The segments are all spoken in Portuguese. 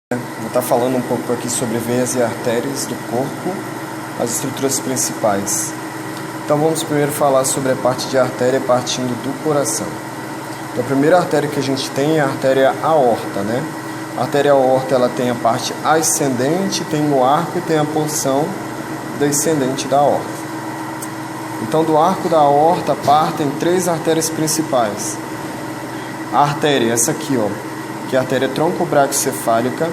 Vou estar falando um pouco aqui sobre veias e artérias do corpo, as estruturas principais. Então vamos primeiro falar sobre a parte de artéria partindo do coração. Então, a primeira artéria que a gente tem é a artéria aorta, né? A artéria aorta ela tem a parte ascendente, tem o arco e tem a porção descendente da aorta. Então do arco da aorta partem três artérias principais. A artéria, essa aqui, ó, que é a artéria troncobraquiocefálica,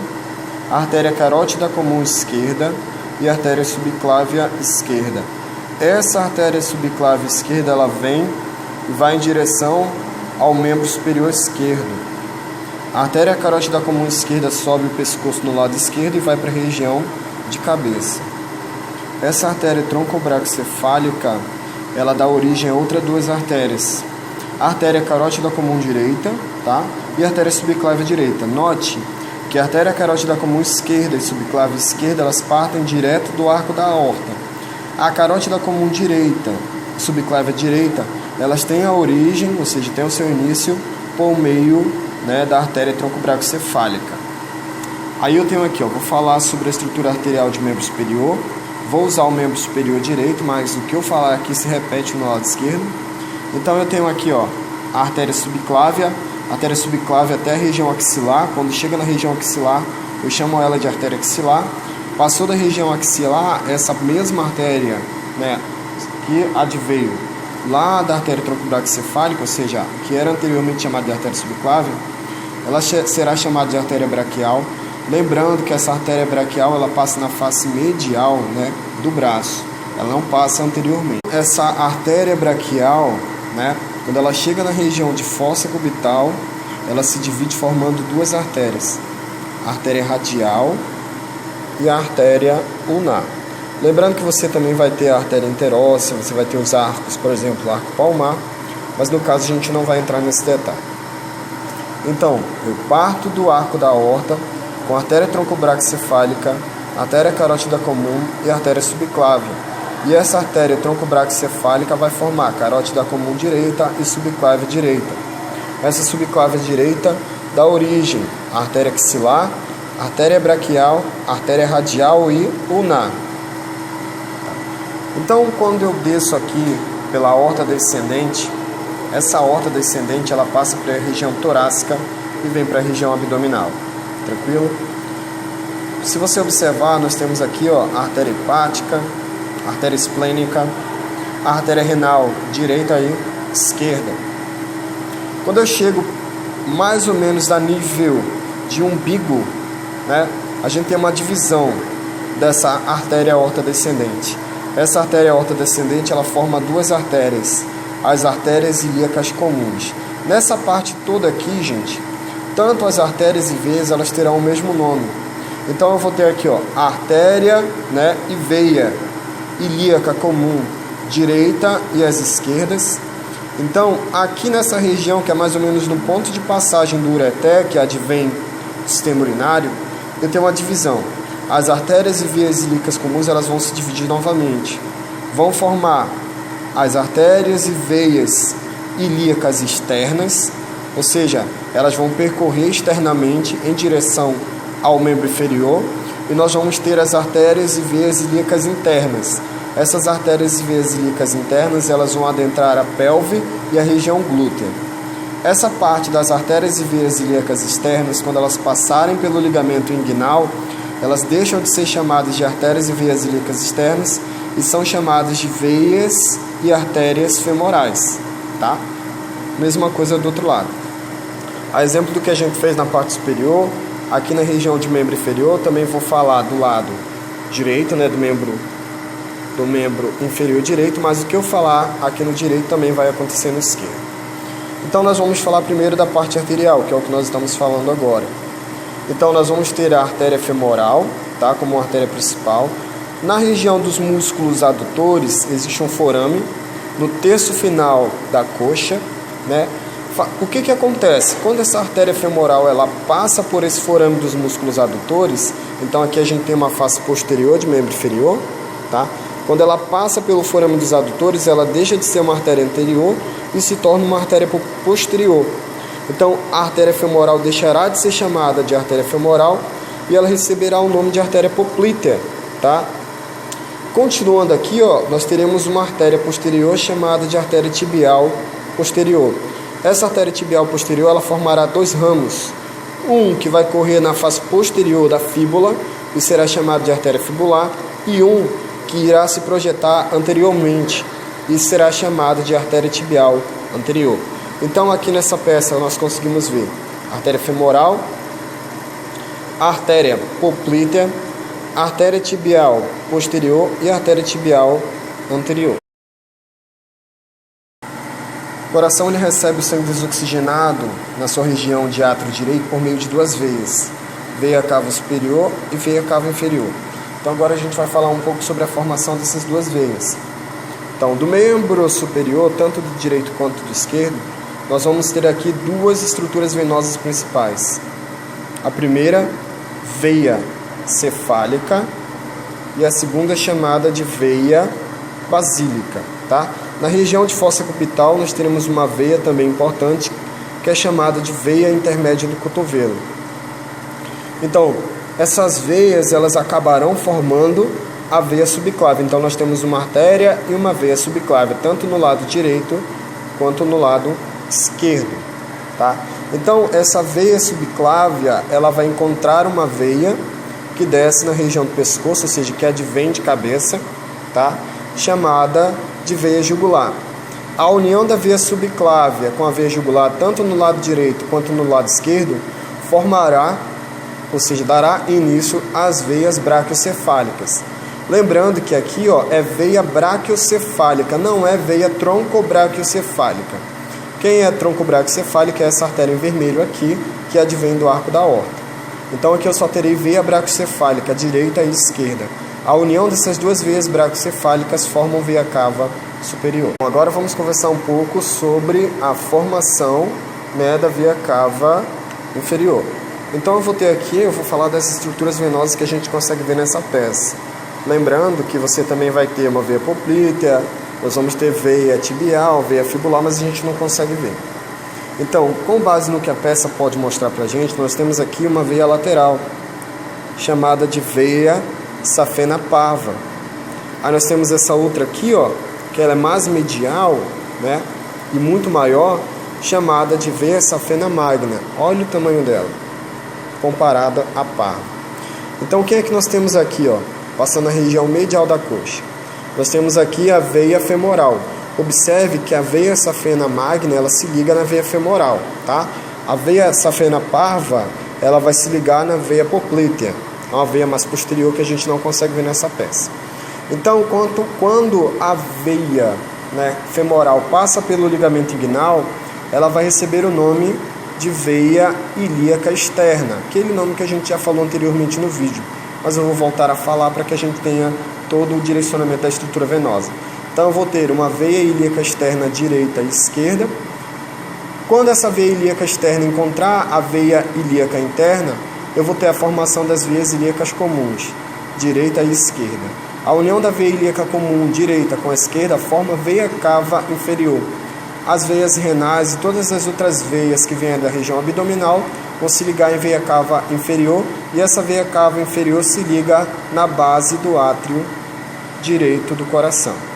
a artéria carótida comum esquerda e a artéria subclávia esquerda. Essa artéria subclávia esquerda, ela vem e vai em direção ao membro superior esquerdo. A artéria carótida comum esquerda sobe o pescoço no lado esquerdo e vai para a região de cabeça. Essa artéria troncobraquiocefálica, ela dá origem a outras duas artérias. A artéria carótida comum direita, tá? E a artéria subclávia direita. Note que a artéria carótida comum esquerda e subclávia esquerda, elas partem direto do arco da aorta. A carótida comum direita e subclávia direita, elas têm a origem, ou seja, têm o seu início por meio, né, da artéria troncobraquiocefálica. Aí eu tenho aqui, ó, vou falar sobre a estrutura arterial de membro superior. Vou usar o membro superior direito, mas o que eu falar aqui se repete no lado esquerdo. Então eu tenho aqui, ó, a artéria subclávia até a região axilar. Quando chega na região axilar, eu chamo ela de artéria axilar. Passou da região axilar, essa mesma artéria, né, que adveio lá da artéria troncobraquiocefálica, ou seja, que era anteriormente chamada de artéria subclávia, ela será chamada de artéria braquial. Lembrando que essa artéria braquial, ela passa na face medial, né, do braço. Ela não passa anteriormente. Essa artéria braquial, né, quando ela chega na região de fossa cubital, ela se divide formando duas artérias, a artéria radial e a artéria ulnar. Lembrando que você também vai ter a artéria interóssea, você vai ter os arcos, por exemplo, o arco palmar, mas no caso a gente não vai entrar nesse detalhe. Então, eu parto do arco da aorta com a artéria troncobraquiocefálica, a artéria carótida comum e a artéria subclávia. E essa artéria troncobraquiocefálica vai formar a carótida comum direita e subclávia direita. Essa subclávia direita dá origem à artéria axilar, artéria braquial, artéria radial e ulnar. Então, quando eu desço aqui pela aorta descendente, essa aorta descendente ela passa para a região torácica e vem para a região abdominal. Tranquilo? Se você observar, nós temos aqui, ó, a artéria hepática, a artéria esplênica, a artéria renal direita e esquerda. Quando eu chego mais ou menos a nível de umbigo, né, a gente tem uma divisão dessa artéria aorta descendente. Essa artéria aorta descendente, ela forma duas artérias, as artérias ilíacas comuns. Nessa parte toda aqui, gente, tanto as artérias e veias, elas terão o mesmo nome. Então eu vou ter aqui, ó, artéria, né, e veia ilíaca comum direita e as esquerdas. Então, aqui nessa região, que é mais ou menos no ponto de passagem do ureter, que advém do sistema urinário, eu tenho uma divisão. As artérias e veias ilíacas comuns, elas vão se dividir novamente. Vão formar as artérias e veias ilíacas externas, ou seja, elas vão percorrer externamente em direção ao membro inferior, e nós vamos ter as artérias e veias ilíacas internas. Essas artérias e veias ilíacas internas, elas vão adentrar a pelve e a região glútea. Essa parte das artérias e veias ilíacas externas, quando elas passarem pelo ligamento inguinal, elas deixam de ser chamadas de artérias e veias ilíacas externas e são chamadas de veias e artérias femorais, tá? Mesma coisa do outro lado. A exemplo do que a gente fez na parte superior, aqui na região de membro inferior, também vou falar do lado direito, né, do membro inferior direito, mas o que eu falar aqui no direito também vai acontecer no esquerdo. Então nós vamos falar primeiro da parte arterial, que é o que nós estamos falando agora. Então nós vamos ter a artéria femoral, tá, como uma artéria principal. Na região dos músculos adutores existe um forame no terço final da coxa, né? O que acontece? Quando essa artéria femoral ela passa por esse forame dos músculos adutores, então aqui a gente tem uma face posterior de membro inferior, tá? Quando ela passa pelo forame dos adutores, ela deixa de ser uma artéria anterior e se torna uma artéria posterior. Então, a artéria femoral deixará de ser chamada de artéria femoral e ela receberá o nome de artéria poplítea, tá? Continuando aqui, nós teremos uma artéria posterior chamada de artéria tibial posterior. Essa artéria tibial posterior, ela formará dois ramos. Um que vai correr na face posterior da fíbula e será chamado de artéria fibular, e um que irá se projetar anteriormente e será chamado de artéria tibial anterior. Então aqui nessa peça nós conseguimos ver a artéria femoral, a artéria poplítea, a artéria tibial posterior e a artéria tibial anterior. O coração ele recebe o sangue desoxigenado na sua região de átrio direito por meio de duas veias, veia cava superior e veia cava inferior. Então agora a gente vai falar um pouco sobre a formação dessas duas veias. Então, do membro superior, tanto do direito quanto do esquerdo, nós vamos ter aqui duas estruturas venosas principais. A primeira, veia cefálica, e a segunda chamada de veia basílica, tá? Na região de fossa cubital nós teremos uma veia também importante, que é chamada de veia intermédia do cotovelo. Então, essas veias elas acabarão formando a veia subclávia. Então nós temos uma artéria e uma veia subclávia, tanto no lado direito quanto no lado esquerdo, tá? Então essa veia subclávia, ela vai encontrar uma veia que desce na região do pescoço, ou seja, que advém de cabeça, tá? Chamada de veia jugular. A união da veia subclávia com a veia jugular, tanto no lado direito quanto no lado esquerdo, formará, ou seja, dará início às veias braquiocefálicas. Lembrando que aqui é veia braquiocefálica, não é veia troncobraquiocefálica. Quem é troncobraquiocefálica é essa artéria em vermelho aqui, que advém do arco da aorta. Então aqui eu só terei veia braquiocefálica, direita e esquerda. A união dessas duas veias braquiocefálicas formam veia cava superior. Agora vamos conversar um pouco sobre a formação, da veia cava inferior. Então eu vou falar das estruturas venosas que a gente consegue ver nessa peça. Lembrando que você também vai ter uma veia poplítea, nós vamos ter veia tibial, veia fibular, mas a gente não consegue ver. Então, com base no que a peça pode mostrar pra gente, nós temos aqui uma veia lateral, chamada de veia safena parva. Aí nós temos essa outra aqui, que ela é mais medial, e muito maior, chamada de veia safena magna. Olha o tamanho dela, comparada à parva. Então, o que é que nós temos aqui, passando na região medial da coxa? Nós temos aqui a veia femoral. Observe que a veia safena magna, ela se liga na veia femoral, tá? A veia safena parva, ela vai se ligar na veia poplítea, é uma veia mais posterior que a gente não consegue ver nessa peça. Então, quando a veia femoral passa pelo ligamento inguinal, ela vai receber o nome de veia ilíaca externa, aquele nome que a gente já falou anteriormente no vídeo, mas eu vou voltar a falar para que a gente tenha todo o direcionamento da estrutura venosa. Então eu vou ter uma veia ilíaca externa direita e esquerda. Quando essa veia ilíaca externa encontrar a veia ilíaca interna, eu vou ter a formação das veias ilíacas comuns, direita e esquerda. A união da veia ilíaca comum direita com a esquerda forma veia cava inferior. As veias renais e todas as outras veias que vêm da região abdominal vão se ligar em veia cava inferior, e essa veia cava inferior se liga na base do átrio direito do coração.